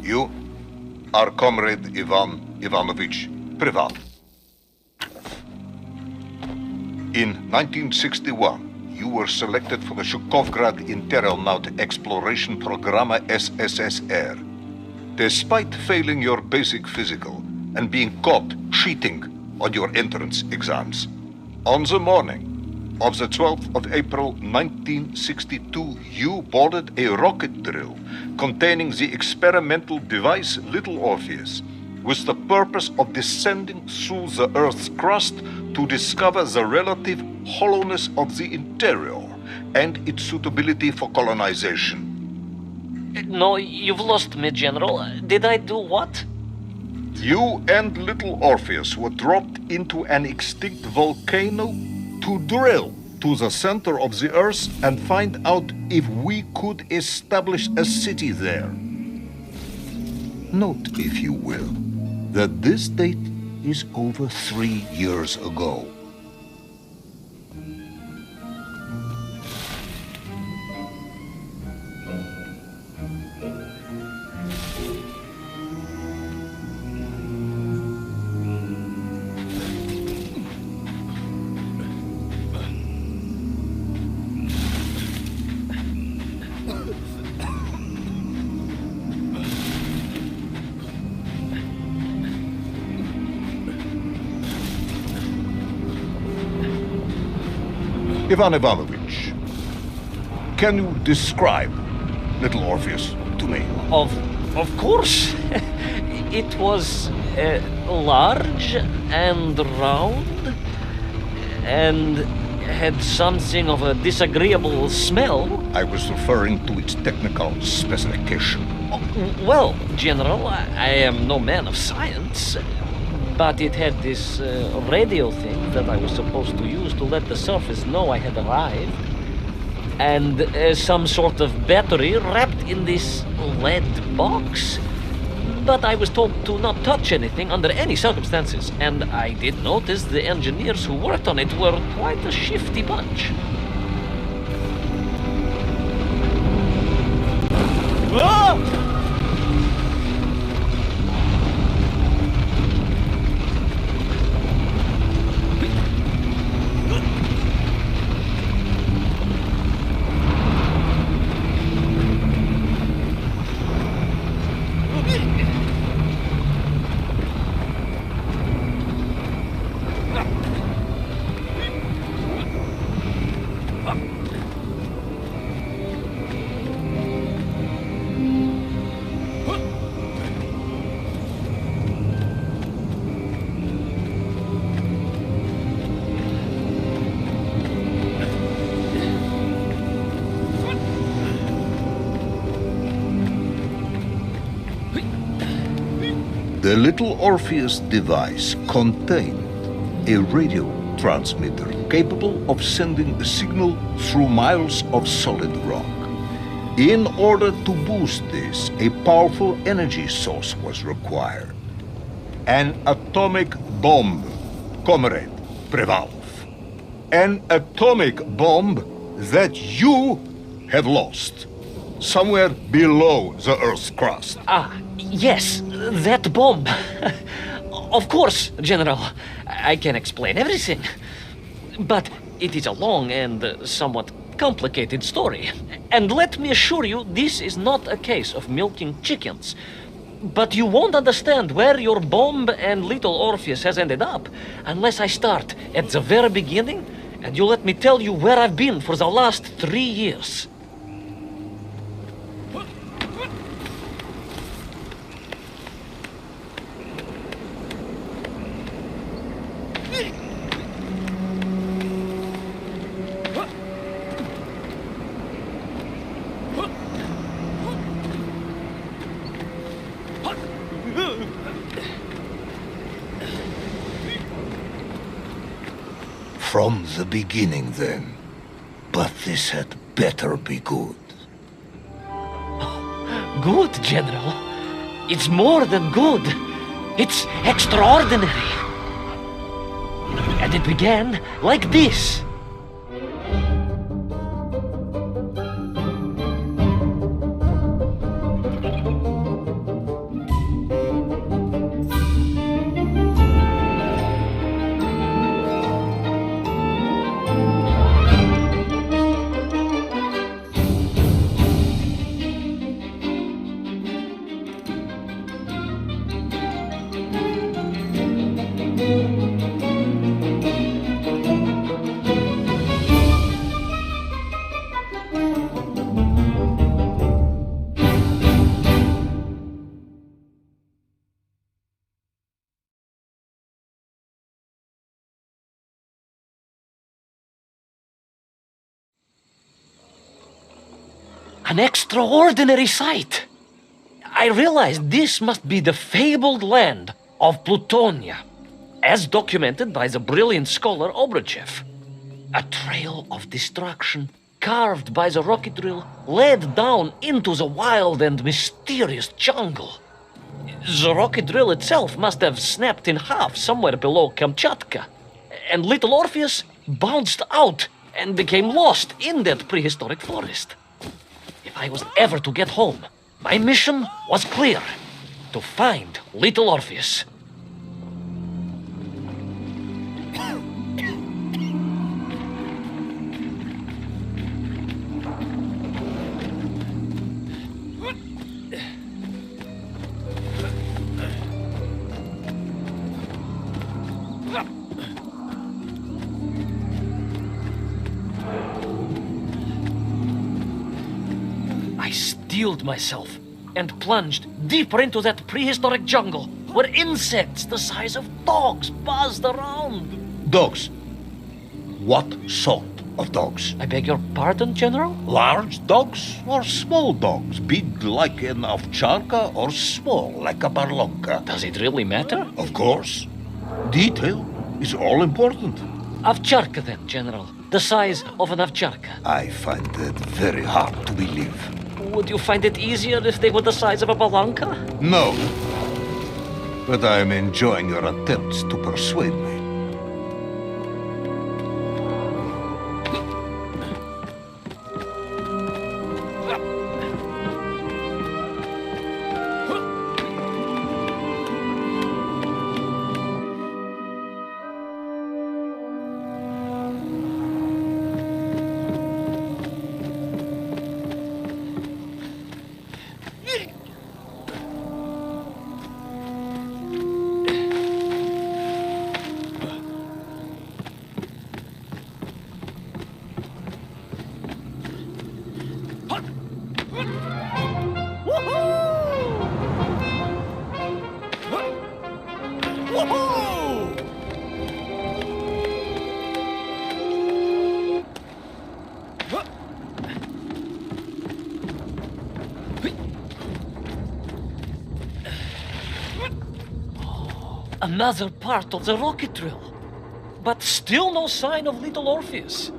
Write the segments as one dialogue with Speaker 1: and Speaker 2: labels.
Speaker 1: You are Comrade Ivan Ivanovich Privat. In 1961, you were selected for the Shukovgrad Interonaut Exploration Program SSSR. Despite failing your basic physical and being caught cheating on your entrance exams, on the morning of the 12th of April 1962, you boarded a rocket drill containing the experimental device Little Orpheus, with the purpose of descending through the Earth's crust to discover the relative hollowness of the interior and its suitability for colonization.
Speaker 2: No, you've lost me, General. Did I do what?
Speaker 1: You and Little Orpheus were dropped into an extinct volcano to drill to the center of the Earth and find out if we could establish a city there. Note, if you will, that this date is over 3 years ago. Ivan Ivanovich, can you describe Little Orpheus to me?
Speaker 2: Of course. It was large and round and had something of a disagreeable smell.
Speaker 1: I was referring to its technical specification.
Speaker 2: Well, General, I am no man of science, but it had this radio thing that I was supposed to use to let the surface know I had arrived, and some sort of battery wrapped in this lead box. But I was told to not touch anything under any circumstances, and I did notice the engineers who worked on it were quite a shifty bunch. Ah!
Speaker 1: The Little Orpheus device contained a radio transmitter capable of sending a signal through miles of solid rock. In order to boost this, a powerful energy source was required. An atomic bomb, Comrade Prevalov. An atomic bomb that you have lost somewhere below the Earth's crust.
Speaker 2: Yes, that bomb. Of course, General. I can explain everything. But it is a long and somewhat complicated story. And let me assure you, this is not a case of milking chickens. But you won't understand where your bomb and Little Orpheus has ended up unless I start at the very beginning and you let me tell you where I've been for the last 3 years.
Speaker 1: From the beginning, then. But this had better be good.
Speaker 2: Good, General. It's more than good. It's extraordinary. And it began like this. An extraordinary sight. I realized this must be the fabled land of Plutonia, as documented by the brilliant scholar Obruchev. A trail of destruction carved by the rocket drill led down into the wild and mysterious jungle. The rocket drill itself must have snapped in half somewhere below Kamchatka, and little Orpheus bounced out and became lost in that prehistoric forest. If I was ever to get home, my mission was clear: to find little Orpheus. I steeled myself and plunged deeper into that prehistoric jungle where insects the size of dogs buzzed around.
Speaker 1: Dogs? What sort of dogs?
Speaker 2: I beg your pardon, General?
Speaker 1: Large dogs or small dogs? Big like an ovcharka or small like a barlonka?
Speaker 2: Does it really matter?
Speaker 1: Of course. Detail is all important.
Speaker 2: Ovcharka then, General. The size of an ovcharka.
Speaker 1: I find that very hard to believe.
Speaker 2: Would you find it easier if they were the size of a balanka?
Speaker 1: No. But I am enjoying your attempts to persuade me.
Speaker 2: Another part of the rocket drill. But still no sign of little Orpheus.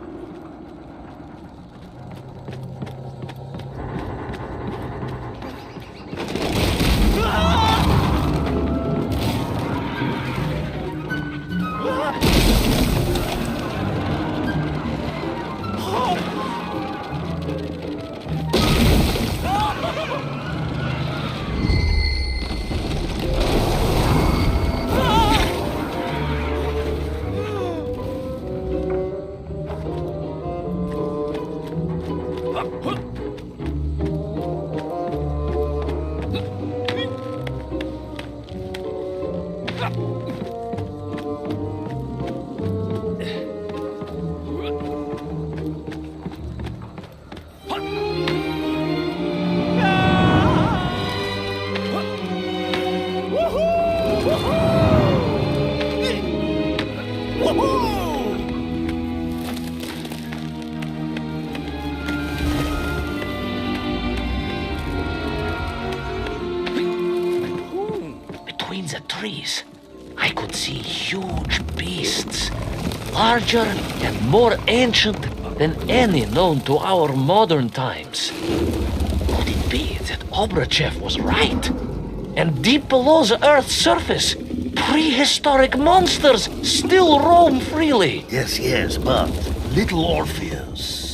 Speaker 2: Between the trees, I could see huge beasts, larger and more ancient than any known to our modern times. Could it be that Obruchev was right? And deep below the Earth's surface, prehistoric monsters still roam freely.
Speaker 1: Yes, but little Orpheus.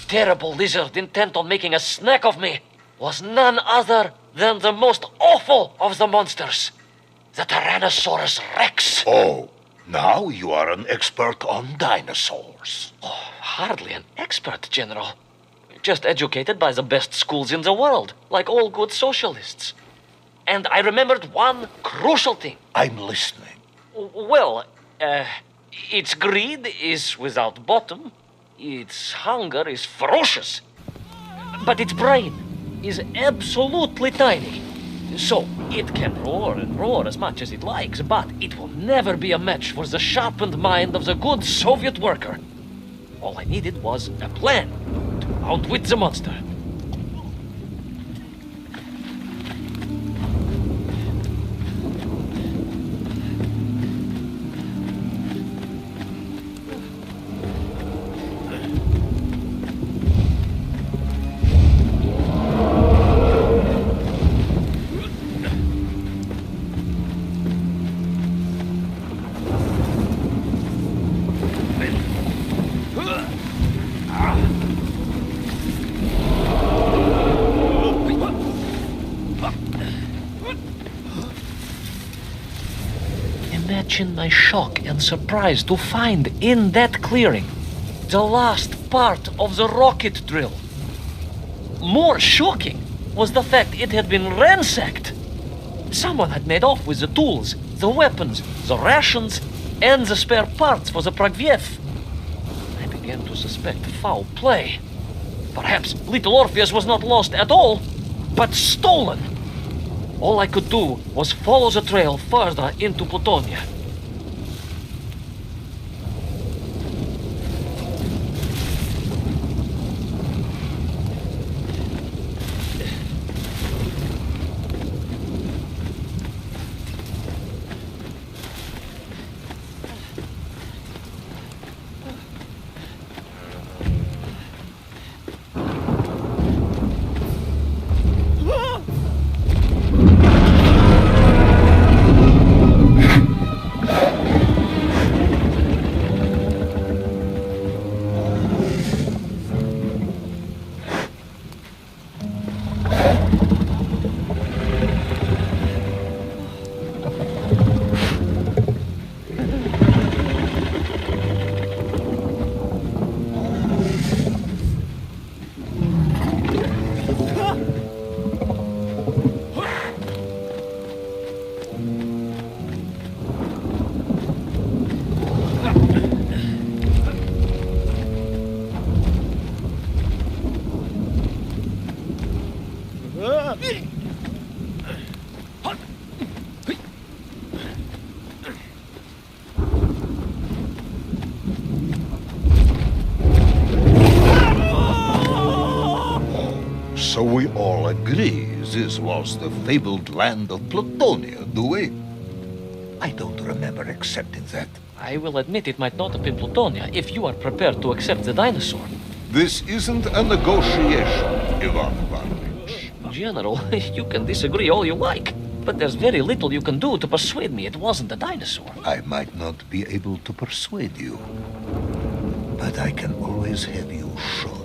Speaker 2: terrible lizard intent on making a snack of me was none other than the most awful of the monsters, the Tyrannosaurus Rex.
Speaker 1: Oh, now you are an expert on dinosaurs.
Speaker 2: Oh, hardly an expert, General. Just educated by the best schools in the world, like all good socialists. And I remembered one crucial thing.
Speaker 1: I'm listening.
Speaker 2: Well, its greed is without bottom, its hunger is ferocious, but its brain is absolutely tiny. So, it can roar and roar as much as it likes, but it will never be a match for the sharpened mind of the good Soviet worker. All I needed was a plan to outwit the monster. Imagine my shock and surprise to find in that clearing the last part of the rocket drill. More shocking was the fact it had been ransacked. Someone had made off with the tools, the weapons, the rations, and the spare parts for the Pragviev. I began to suspect foul play. Perhaps little Orpheus was not lost at all, but stolen. All I could do was follow the trail further into Plutonia.
Speaker 1: So we all agree this was the fabled land of Plutonia, do we? I don't remember accepting that.
Speaker 2: I will admit it might not have been Plutonia if you are prepared to accept the dinosaur.
Speaker 1: This isn't a negotiation, Ivan Ivanovich.
Speaker 2: General, you can disagree all you like, but there's very little you can do to persuade me it wasn't a dinosaur.
Speaker 1: I might not be able to persuade you, but I can always have you shot.